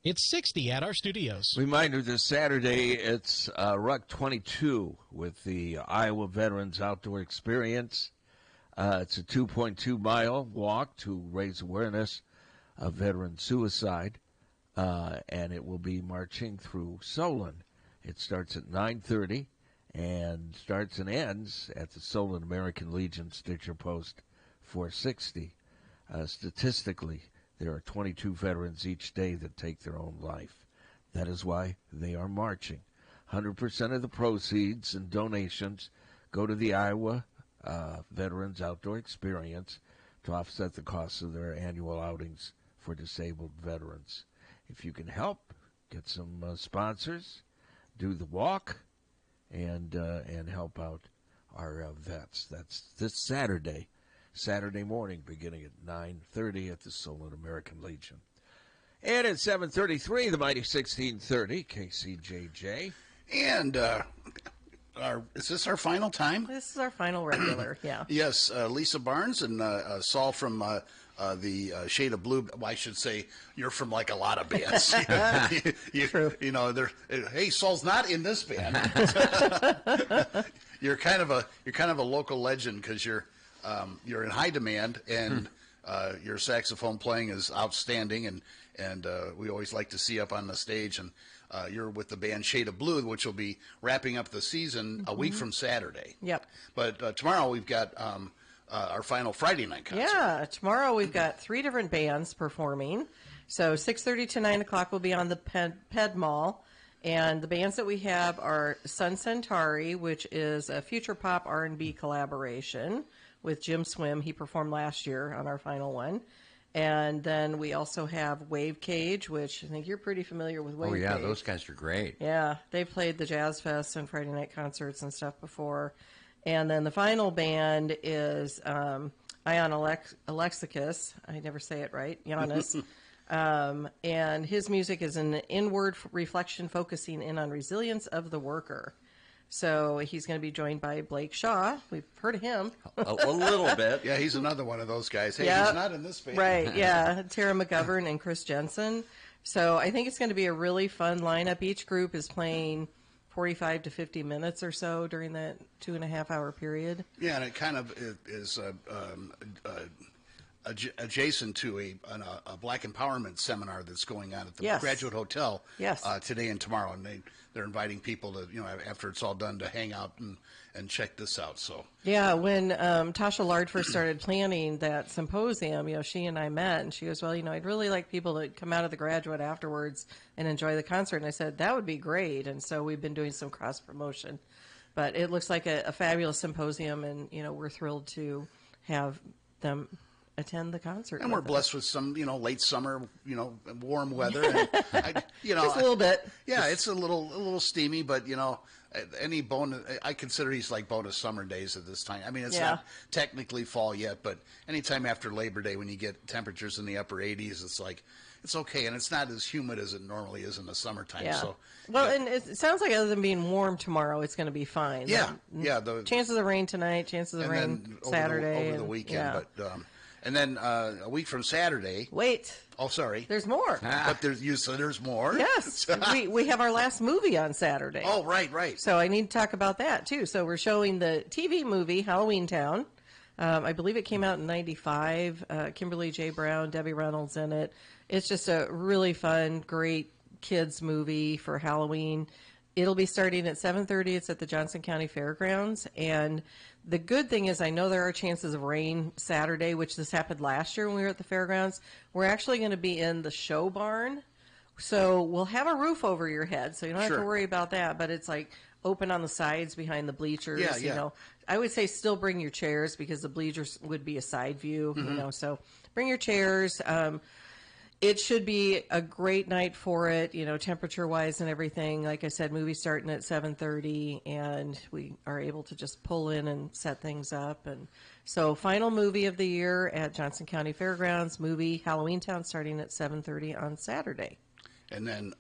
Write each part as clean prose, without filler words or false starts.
It's 60 at our studios. Reminder, this Saturday, it's Ruck 22 with the Iowa Veterans Outdoor Experience. It's a 2.2-mile walk to raise awareness of veteran suicide, and it will be marching through Solon. It starts at 9:30 and starts and ends at the Solon American Legion Stitcher Post 460. Statistically, there are 22 veterans each day that take their own life. That is why they are marching. 100% of the proceeds and donations go to the Iowa Veterans Outdoor Experience to offset the costs of their annual outings for disabled veterans. If you can help, get some sponsors, do the walk, and help out our vets. That's this Saturday morning, beginning at 9:30 at the Solon American Legion. And at 7:33, the mighty 1630 KCJJ. And is this our final time? This is our final regular, yeah. Yes, Lisa Barnes and Saul from the Shade of Blue. Well, I should say you're from like a lot of bands. True. You know, hey, Saul's not in this band. You're kind of a local legend because you're in high demand and your saxophone playing is outstanding, and we always like to see you up on the stage. And you're with the band Shade of Blue, which will be wrapping up the season a week from Saturday. Yep. But tomorrow we've got our final Friday night concert. Yeah, tomorrow we've got 3 different bands performing. So 6:30 to 9 o'clock will be on the Ped Mall. And the bands that we have are Sun Centauri, which is a future pop R&B collaboration with Jim Swim. He performed last year on our final one. And then we also have Wave Cage, which I think you're pretty familiar with Wave Cage. Oh, yeah, those guys are great. Yeah, they've played the Jazz Fest and Friday night concerts and stuff before. And then the final band is Ion Alexicus. I never say it right, Giannis. And his music is an inward reflection focusing in on resilience of the worker. So he's going to be joined by Blake Shaw. We've heard of him. a little bit. Yeah, he's another one of those guys. Hey, Yep. he's not in this band. Right, yeah. Tara McGovern and Chris Jensen. So I think it's going to be a really fun lineup. Each group is playing 45 to 50 minutes or so during that 2.5-hour period. Yeah, and it kind of is adjacent to a Black Empowerment seminar that's going on at the Yes. Graduate Hotel Yes. Today and tomorrow, and they're inviting people to, after it's all done, to hang out and check this out. So Yeah, when Tasha Lard first started planning that symposium, she and I met, and she goes, well, I'd really like people to come out of the Graduate afterwards and enjoy the concert. And I said, that would be great. And so we've been doing some cross-promotion. But it looks like a fabulous symposium, and, we're thrilled to have them attend the concert. and we're blessed with some, late summer, warm weather. And just a little bit. Yeah, it's a little steamy, but any bonus, I consider these like bonus summer days at this time. I mean, it's not technically fall yet, but anytime after Labor Day when you get temperatures in the upper 80s, it's like it's okay, and it's not as humid as it normally is in the summertime. Yeah. So and it sounds like other than being warm tomorrow, it's going to be fine. Yeah, the chances of rain tonight, chances of rain Saturday over the weekend, yeah. but. And then a week from Saturday. Wait. Oh, sorry. There's more. But there's more? Yes. we have our last movie on Saturday. Oh, right. So I need to talk about that, too. So we're showing the TV movie, Halloween Town. I believe it came out in 95. Kimberly J. Brown, Debbie Reynolds in it. It's just a really fun, great kids movie for Halloween. It'll be starting at 7:30. It's at the Johnson County Fairgrounds. And the good thing is I know there are chances of rain Saturday, which this happened last year when we were at the fairgrounds. We're actually going to be in the show barn. So we'll have a roof over your head, so you don't have to worry about that. But it's like open on the sides behind the bleachers. Yeah. I would say still bring your chairs because the bleachers would be a side view, so bring your chairs. It should be a great night for it, temperature-wise and everything. Like I said, movie starting at 7:30, and we are able to just pull in and set things up. And so final movie of the year at Johnson County Fairgrounds, movie Halloween Town starting at 7:30 on Saturday. And then...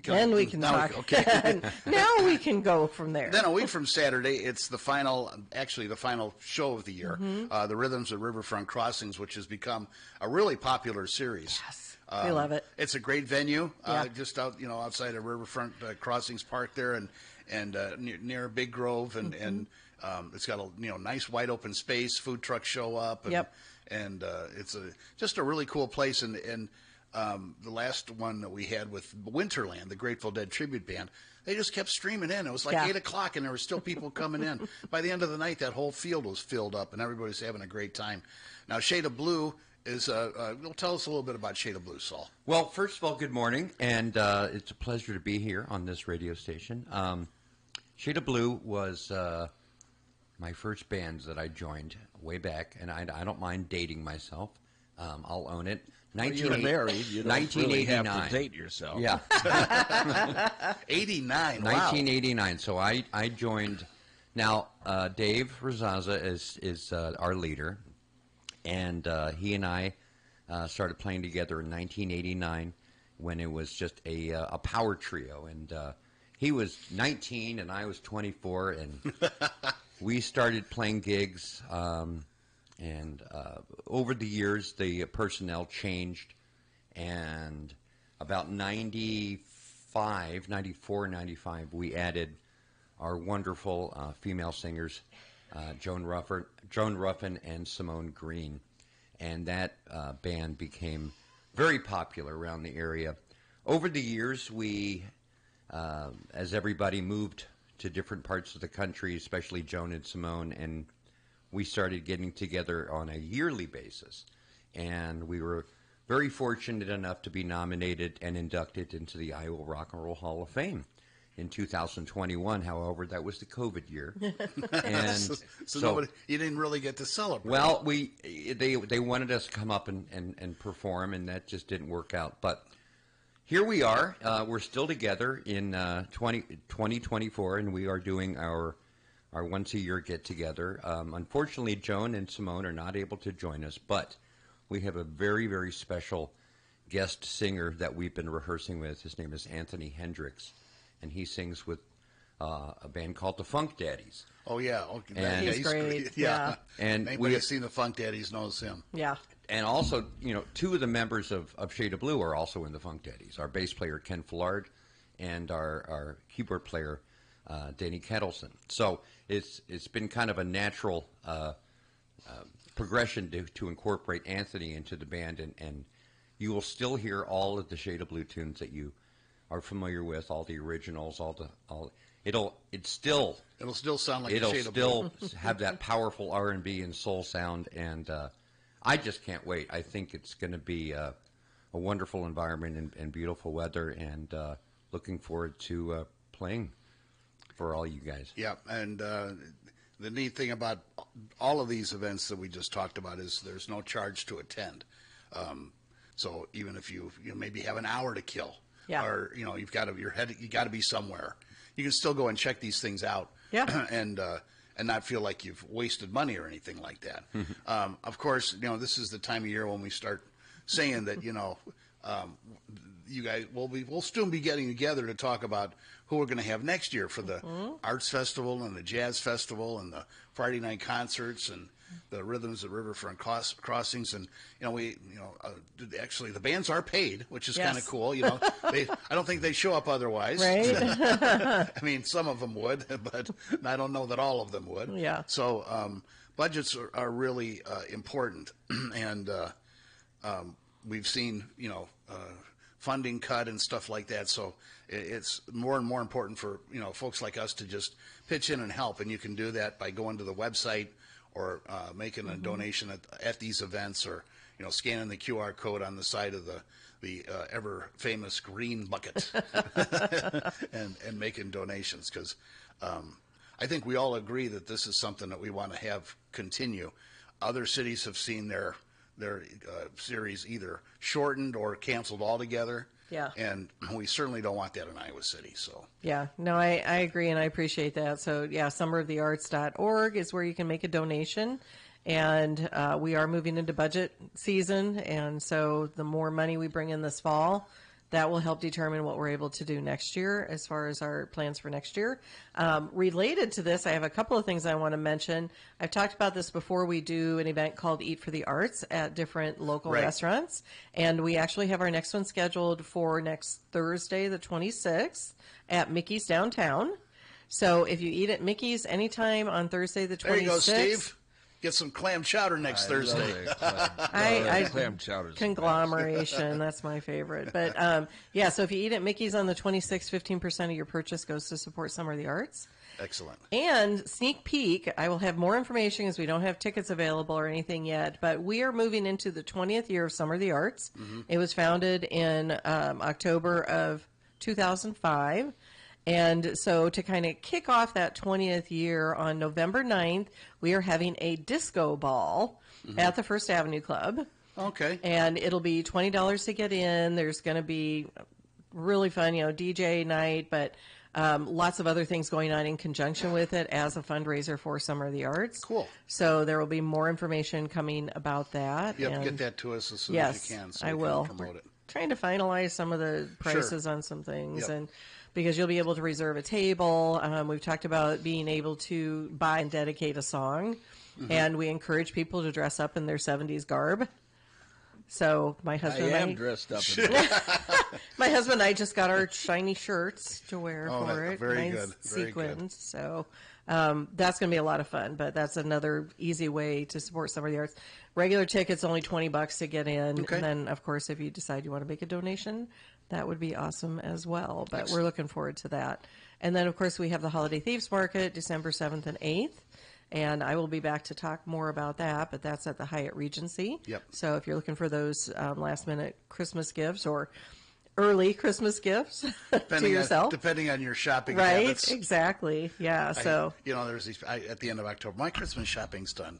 we can talk. Okay. Now we can go from there. Then a week from Saturday, it's the final show of the year, the Rhythms of Riverfront Crossings, which has become a really popular series. Yes. We love it. It's a great venue, Yeah. just out, outside of Riverfront Crossings Park there, and near Big Grove, and it's got a nice wide open space. Food trucks show up, and, Yep. and it's just a really cool place. And the last one that we had with Winterland, the Grateful Dead tribute band, they just kept streaming in. It was like 8 o'clock, and there were still people coming in. By the end of the night, that whole field was filled up, and everybody was having a great time. Now, Shade of Blue is, tell us a little bit about Shade of Blue, Saul. Well, first of all, good morning, and it's a pleasure to be here on this radio station. Shade of Blue was my first band that I joined way back, and I don't mind dating myself. I'll own it. You're married. You don't really have to date yourself. Yeah. 89. Wow. 1989. So I joined. Now, Dave Razaza is our leader, and he and I started playing together in 1989 when it was just a power trio. And he was 19 and I was 24, and we started playing gigs. And over the years, the personnel changed, and about 95, we added our wonderful female singers, Joan Ruffin and Simone Green, and that band became very popular around the area. Over the years, we, as everybody moved to different parts of the country, especially Joan and Simone, and we started getting together on a yearly basis, and we were very fortunate enough to be nominated and inducted into the Iowa Rock and Roll Hall of Fame in 2021. However, that was the COVID year, and so you didn't really get to celebrate. Well, they wanted us to come up and perform, and that just didn't work out. But here we are. We're still together in 2024, and we are doing our once-a-year get-together. Unfortunately, Joan and Simone are not able to join us, but we have a very, very special guest singer that we've been rehearsing with. His name is Anthony Hendricks, and he sings with a band called the Funk Daddies. Oh, yeah. And he's great. Yeah. And anybody who's seen the Funk Daddies knows him. Yeah. And also, two of the members of Shade of Blue are also in the Funk Daddies. Our bass player, Ken Fillard, and our keyboard player, Danny Kettleson. So it's been kind of a natural progression to incorporate Anthony into the band, and you will still hear all of the Shade of Blue tunes that you are familiar with, all the originals, it'll still sound like it'll Shade of still Blue. have that powerful R&B and soul sound, and I just can't wait. I think it's going to be a wonderful environment and beautiful weather, and looking forward to playing for all you guys. Yeah, and the neat thing about all of these events that we just talked about is there's no charge to attend. So even if you maybe have an hour to kill, or you got to be somewhere, you can still go and check these things out. Yeah. and not feel like you've wasted money or anything like that. Of course, this is the time of year when we start saying that you guys we'll soon be getting together to talk about who we're going to have next year for the Arts Festival and the Jazz Festival and the Friday night concerts and the Rhythms at Riverfront Crossings. And actually the bands are paid, which is kind of cool. I don't think they show up otherwise. Right. I mean, some of them would, but I don't know that all of them would. Yeah. So budgets are really important, and we've seen funding cut and stuff like that. So it's more and more important for folks like us to just pitch in and help, and you can do that by going to the website or making a donation at these events, or scanning the QR code on the side of the ever famous green bucket and making donations, because I think we all agree that this is something that we want to have continue. Other cities have seen their series either shortened or canceled altogether. Yeah. And we certainly don't want that in Iowa City. So. Yeah. No, I agree, and I appreciate that. So, yeah, summerofthearts.org is where you can make a donation. And we are moving into budget season, and so the more money we bring in this fall, that will help determine what we're able to do next year as far as our plans for next year. Related to this, I have a couple of things I want to mention. I've talked about this before. We do an event called Eat for the Arts at different local restaurants, and we actually have our next one scheduled for next Thursday, the 26th, at Mickey's downtown. So if you eat at Mickey's anytime on Thursday, the 26th. There you go, Steve. Get some clam chowder next Thursday. Clam chowder. Conglomeration, that's my favorite. But yeah, so if you eat at Mickey's on the 26th, 15% of your purchase goes to support Summer of the Arts. Excellent. And sneak peek, I will have more information as we don't have tickets available or anything yet, but we are moving into the 20th year of Summer of the Arts. It was founded in October of 2005. And so to kind of kick off that 20th year on November 9th, we are having a disco ball at the First Avenue Club. Okay. And it'll be $20 to get in. There's going to be really fun, DJ night, but lots of other things going on in conjunction with it as a fundraiser for Summer of the Arts. Cool. So there will be more information coming about that. Yep, and get that to us as soon as you can. So I we will. Can promote it. Trying to finalize some of the prices on some things, Yep. and because you'll be able to reserve a table. We've talked about being able to buy and dedicate a song, and we encourage people to dress up in their 70s garb. So my husband I and am dressed up in that. my husband and I just got our shiny shirts to wear Oh, for it. very Nice good. Very sequins. good. So that's going to be a lot of fun, but that's another easy way to support Summer of the Arts. Regular tickets only $20 to get in, Okay. and then of course if you decide you want to make a donation, that would be awesome as well. But we're looking forward to that. And then of course we have the Holiday Thieves Market, December 7th and 8th. And I will be back to talk more about that, but that's at the Hyatt Regency. Yep. So if you're looking for those last-minute Christmas gifts or early Christmas gifts to yourself. Depending on your shopping Right, habits. exactly. Yeah, so There's these, at the end of October, my Christmas shopping's done.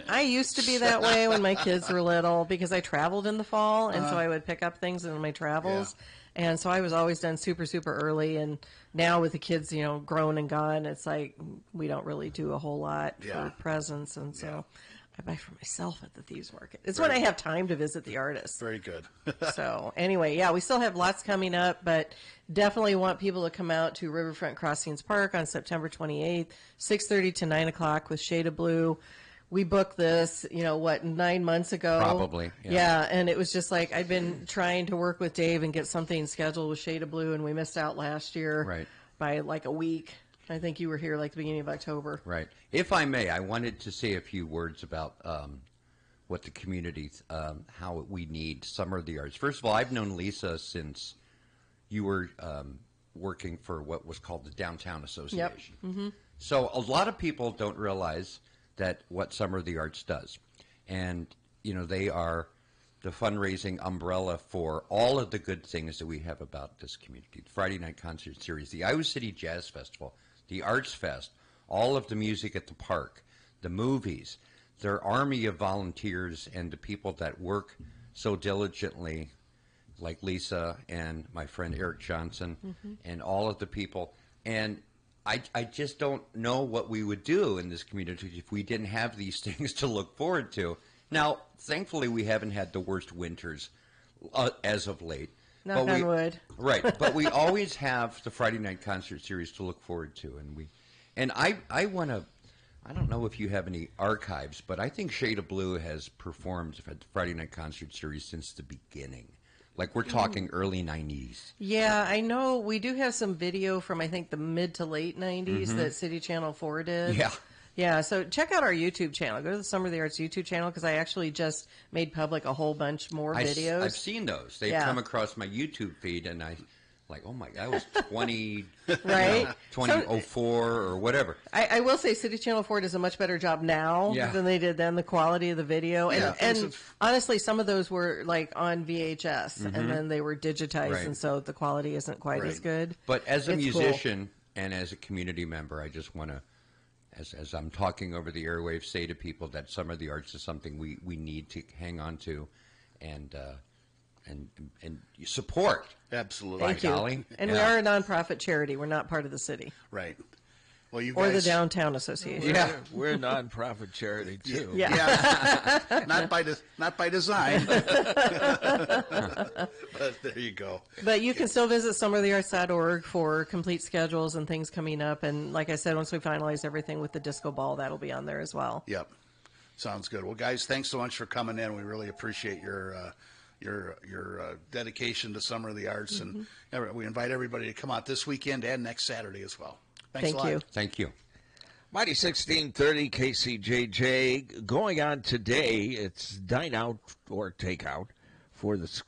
I used to be that way when my kids were little because I traveled in the fall, and so I would pick up things in my travels. And so I was always done super, super early. And now with the kids, grown and gone, it's like we don't really do a whole lot for presents. And so I buy for myself at the Thieves Market. It's when I have time to visit the artists. Very good. So anyway, we still have lots coming up, but definitely want people to come out to Riverfront Crossings Park on September 28th, 6:30 to 9 o'clock with Shade of Blue. We booked this, 9 months ago? Probably, yeah. Yeah, and it was just like I'd been trying to work with Dave and get something scheduled with Shade of Blue, and we missed out last year by like a week. I think you were here like the beginning of October. Right. If I may, I wanted to say a few words about what the community, how we need Summer of the Arts. First of all, I've known Lisa since you were working for what was called the Downtown Association. Yep. Mm-hmm. So a lot of people don't realize that what Summer of the Arts does. And, they are the fundraising umbrella for all of the good things that we have about this community. The Friday Night Concert Series, the Iowa City Jazz Festival, the Arts Fest, all of the music at the park, the movies, their army of volunteers and the people that work so diligently, like Lisa and my friend Eric Johnson, and all of the people. And I just don't know what we would do in this community if we didn't have these things to look forward to. Now, thankfully, we haven't had the worst winters as of late. Knock on wood. Right, but we always have the Friday Night Concert Series to look forward to, and I want to. I don't know if you have any archives, but I think Shade of Blue has performed at the Friday Night Concert Series since the beginning. Like, we're talking early 90s. Yeah, I know we do have some video from, I think, the mid to late 90s that City Channel 4 did. Yeah. Yeah, so check out our YouTube channel. Go to the Summer of the Arts YouTube channel because I actually just made public a whole bunch more videos. I've seen those. They've come across my YouTube feed, and like, oh my, that was 2004 or whatever. I will say City Channel 4 does a much better job now than they did then, the quality of the video. And honestly, some of those were like on VHS, and then they were digitized, and so the quality isn't quite as good. But as a musician and as a community member, I just want to, as I'm talking over the airwaves, say to people that Summer of the Arts is something we need to hang on to and support. Absolutely. Thank you. Golly. And we are a nonprofit charity. We're not part of the city. Right. Well, you or the guys, Downtown Association. Yeah. We're a nonprofit charity too. Yeah. not by design. But there you go. But you can still visit summerofthearts.org for complete schedules and things coming up. And like I said, once we finalize everything with the disco ball, that'll be on there as well. Yep. Sounds good. Well, guys, thanks so much for coming in. We really appreciate your dedication to Summer of the Arts, and we invite everybody to come out this weekend and next Saturday as well. Thanks a lot. Thank you. Thank you. Mighty 1630 KCJJ going on today. It's dine out or takeout for the school.